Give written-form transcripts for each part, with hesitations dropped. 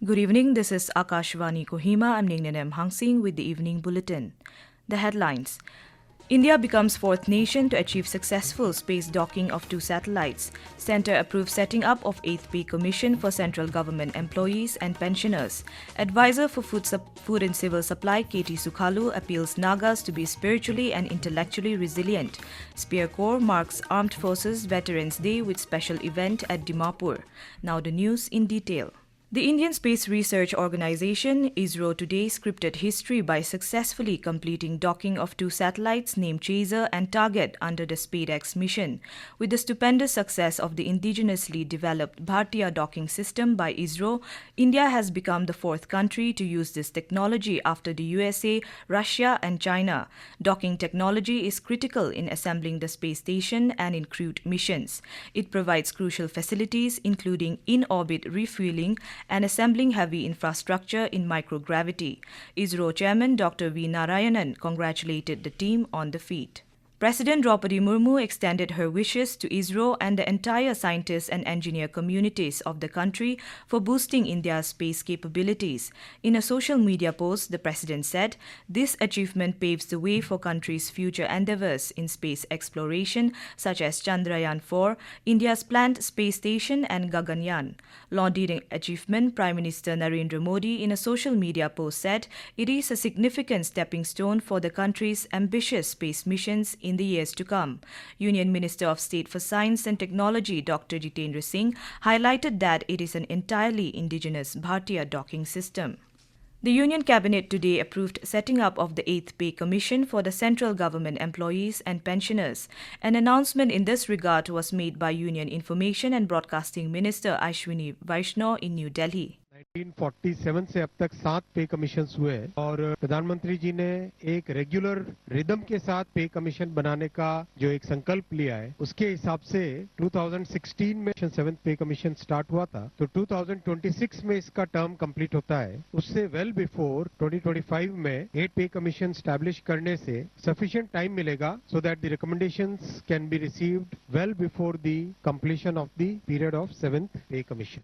Good evening, this is Akashvani Kohima. I'm Ningnenem Hangsing with the evening bulletin. The headlines. India becomes fourth nation to achieve successful space docking of 2 satellites. Centre approves setting up of 8th Pay Commission for central government employees and pensioners. Advisor for Food and Civil Supply KT Sukhalu appeals Nagas to be spiritually and intellectually resilient. Spear Corps marks Armed Forces Veterans Day with special event at Dimapur. Now the news in detail. The Indian Space Research Organisation, ISRO, today scripted history by successfully completing docking of 2 satellites named Chaser and Target under the SpaceX mission. With the stupendous success of the indigenously developed Bhartiya docking system by ISRO, India has become the 4th country to use this technology after the USA, Russia and China. Docking technology is critical in assembling the space station and in crewed missions. It provides crucial facilities including in-orbit refueling and assembling heavy infrastructure in microgravity. ISRO Chairman Dr. V. Narayanan congratulated the team on the feat. President Draupadi Murmu extended her wishes to ISRO and the entire scientist and engineer communities of the country for boosting India's space capabilities. In a social media post, the president said, "This achievement paves the way for country's future endeavours in space exploration, such as Chandrayaan-4, India's planned space station and Gaganyaan." Lauding achievement, Prime Minister Narendra Modi in a social media post said, "It is a significant stepping stone for the country's ambitious space missions in the years to come." Union Minister of State for Science and Technology Dr. Jitendra Singh highlighted that it is an entirely indigenous Bhartiya docking system. The Union Cabinet today approved setting up of the 8th Pay Commission for the central government employees and pensioners. An announcement in this regard was made by Union Information and Broadcasting Minister Akashvani in New Delhi. 1947 से अब तक 7 पे commissions हुए और प्रधानमंत्री जी ने एक regular rhythm के साथ पे कमीशन बनाने का जो एक संकल्प लिया है, उसके हिसाब से 2016 में 7th पे कमीशन स्टार्ट हुआ था, तो 2026 में इसका टर्म कंप्लीट होता है। उससे वेल बिफोर 2025 में 8 पे कमीशन स्टैब्लिश करने से सफिशिएंट टाइम मिलेगा so that the recommendations can be received well before the completion of the period of 7th पे commission.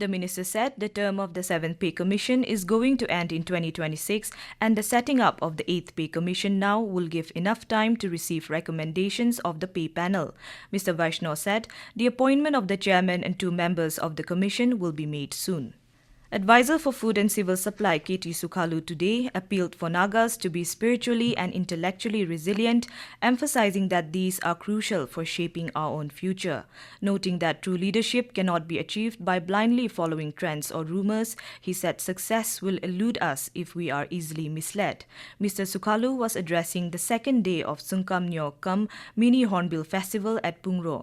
The minister said the term of the 7th Pay Commission is going to end in 2026 and the setting up of the 8th Pay Commission now will give enough time to receive recommendations of the pay panel. Mr. Vaishnaw said the appointment of the chairman and 2 members of the commission will be made soon. Advisor for Food and Civil Supply KT Sukhalu today appealed for Nagas to be spiritually and intellectually resilient, emphasizing that these are crucial for shaping our own future. Noting that true leadership cannot be achieved by blindly following trends or rumors, he said success will elude us if we are easily misled. Mr. Sukhalu was addressing the second day of Sungkamnyo Kam Mini Hornbill Festival at Pungro,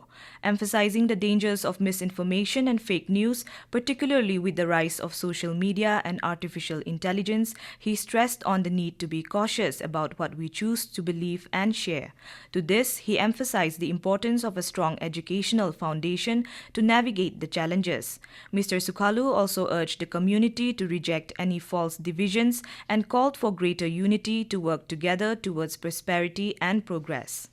emphasizing the dangers of misinformation and fake news, particularly with the rise of social media and artificial intelligence. He stressed on the need to be cautious about what we choose to believe and share. To this, he emphasized the importance of a strong educational foundation to navigate the challenges. Mr. Sukhalu also urged the community to reject any false divisions and called for greater unity to work together towards prosperity and progress.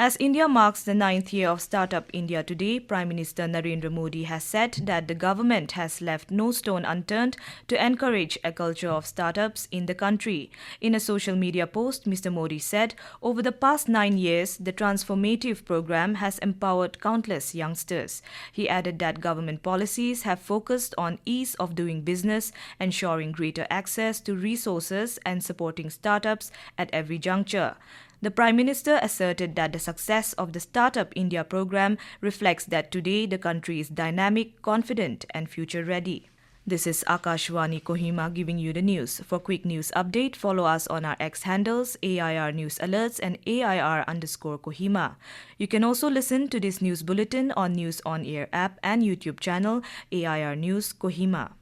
As India marks the 9th year of Startup India today, Prime Minister Narendra Modi has said that the government has left no stone unturned to encourage a culture of startups in the country. In a social media post, Mr. Modi said, over the past 9 years, the transformative program has empowered countless youngsters. He added that government policies have focused on ease of doing business, ensuring greater access to resources and supporting startups at every juncture. The Prime Minister asserted that the success of the Startup India program reflects that today the country is dynamic, confident and future-ready. This is Akashvani Kohima giving you the news. For quick news update, follow us on our X handles, AIR News Alerts and AIR_Kohima. You can also listen to this news bulletin on News On Air app and YouTube channel AIR News Kohima.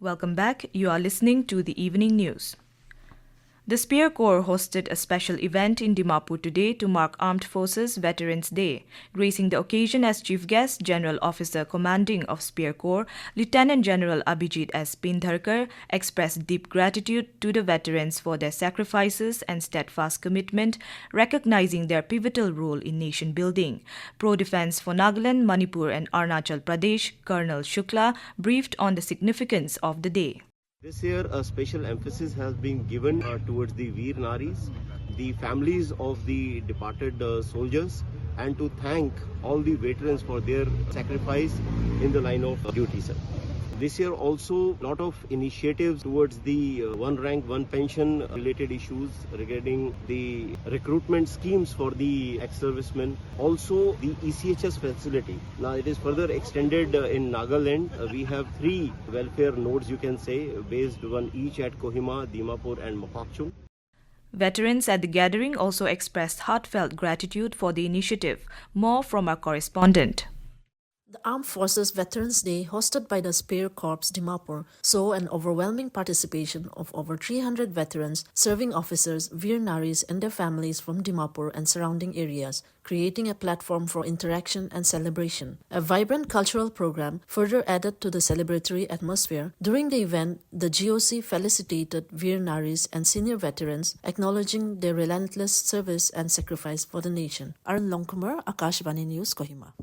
Welcome back. You are listening to the evening news. The Spear Corps hosted a special event in Dimapur today to mark Armed Forces Veterans Day. Gracing the occasion as chief guest, General Officer Commanding of Spear Corps, Lieutenant General Abhijit S. Pindharkar expressed deep gratitude to the veterans for their sacrifices and steadfast commitment, recognizing their pivotal role in nation building. Pro-Defense for Nagaland, Manipur and Arunachal Pradesh, Colonel Shukla briefed on the significance of the day. This year, a special emphasis has been given towards the Veer Naris, the families of the departed soldiers, and to thank all the veterans for their sacrifice in the line of duty, sir. This year also, a lot of initiatives towards the one rank, one pension related issues regarding the recruitment schemes for the ex-servicemen. Also, the ECHS facility. Now, it is further extended in Nagaland. We have 3 welfare nodes, you can say, based one each at Kohima, Dimapur and Mokokchung. Veterans at the gathering also expressed heartfelt gratitude for the initiative. More from our correspondent. The Armed Forces Veterans Day, hosted by the Spear Corps Dimapur, saw an overwhelming participation of over 300 veterans, serving officers, Veer Naris and their families from Dimapur and surrounding areas, creating a platform for interaction and celebration. A vibrant cultural program further added to the celebratory atmosphere. During the event, the GOC felicitated Veer Naris and senior veterans, acknowledging their relentless service and sacrifice for the nation. Arun Longkumar, Akashvani News, Kohima.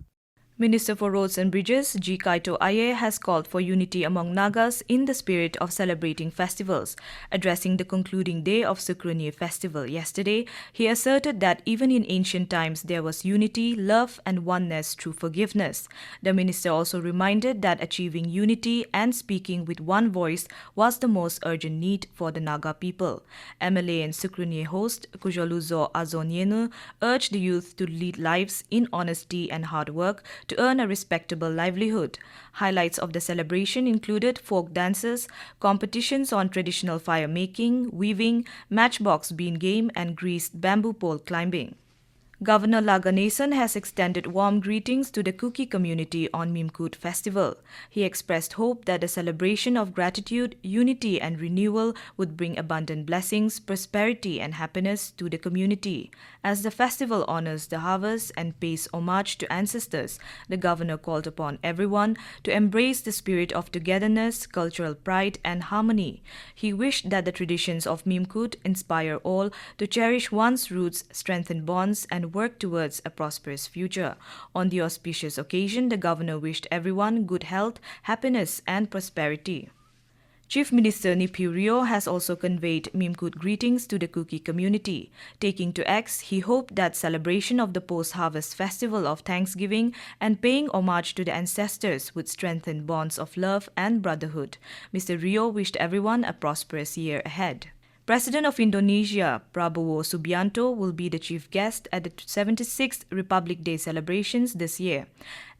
Minister for Roads and Bridges, G. Kaito Aye, has called for unity among Nagas in the spirit of celebrating festivals. Addressing the concluding day of Sukhalu festival yesterday, he asserted that even in ancient times there was unity, love and oneness through forgiveness. The minister also reminded that achieving unity and speaking with one voice was the most urgent need for the Naga people. MLA and Sukhalu host Kujoluzo Azonyenu urged the youth to lead lives in honesty and hard work to earn a respectable livelihood. Highlights of the celebration included folk dances, competitions on traditional fire making, weaving, matchbox bean game and greased bamboo pole climbing. Governor Laganesan has extended warm greetings to the Kuki community on Mimkut Festival. He expressed hope that the celebration of gratitude, unity and renewal would bring abundant blessings, prosperity and happiness to the community. As the festival honors the harvest and pays homage to ancestors, the governor called upon everyone to embrace the spirit of togetherness, cultural pride and harmony. He wished that the traditions of Mimkut inspire all to cherish one's roots, strengthen bonds and work towards a prosperous future. On the auspicious occasion, the governor wished everyone good health, happiness and prosperity. Chief Minister Nipurio has also conveyed Mimkut greetings to the Kuki community. Taking to X, he hoped that celebration of the post-harvest festival of Thanksgiving and paying homage to the ancestors would strengthen bonds of love and brotherhood. Mr. Rio wished everyone a prosperous year ahead. President of Indonesia, Prabowo Subianto, will be the chief guest at the 76th Republic Day celebrations this year.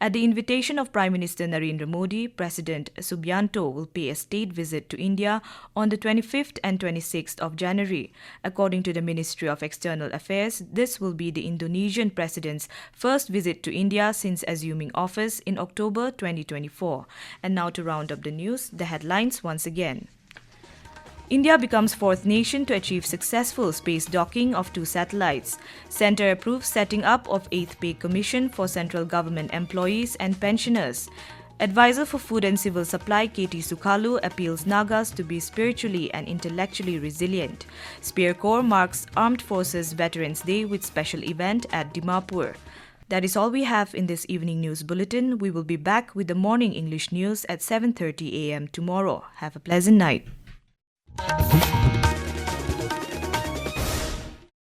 At the invitation of Prime Minister Narendra Modi, President Subianto will pay a state visit to India on the 25th and 26th of January. According to the Ministry of External Affairs, this will be the Indonesian president's first visit to India since assuming office in October 2024. And now to round up the news, the headlines once again. India becomes fourth nation to achieve successful space docking of 2 satellites. Centre approves setting up of 8th Pay Commission for central government employees and pensioners. Advisor for Food and Civil Supply KT Sukhalu appeals Nagas to be spiritually and intellectually resilient. Spear Corps marks Armed Forces Veterans Day with special event at Dimapur. That is all we have in this evening news bulletin. We will be back with the morning English news at 7:30 a.m. tomorrow. Have a pleasant night.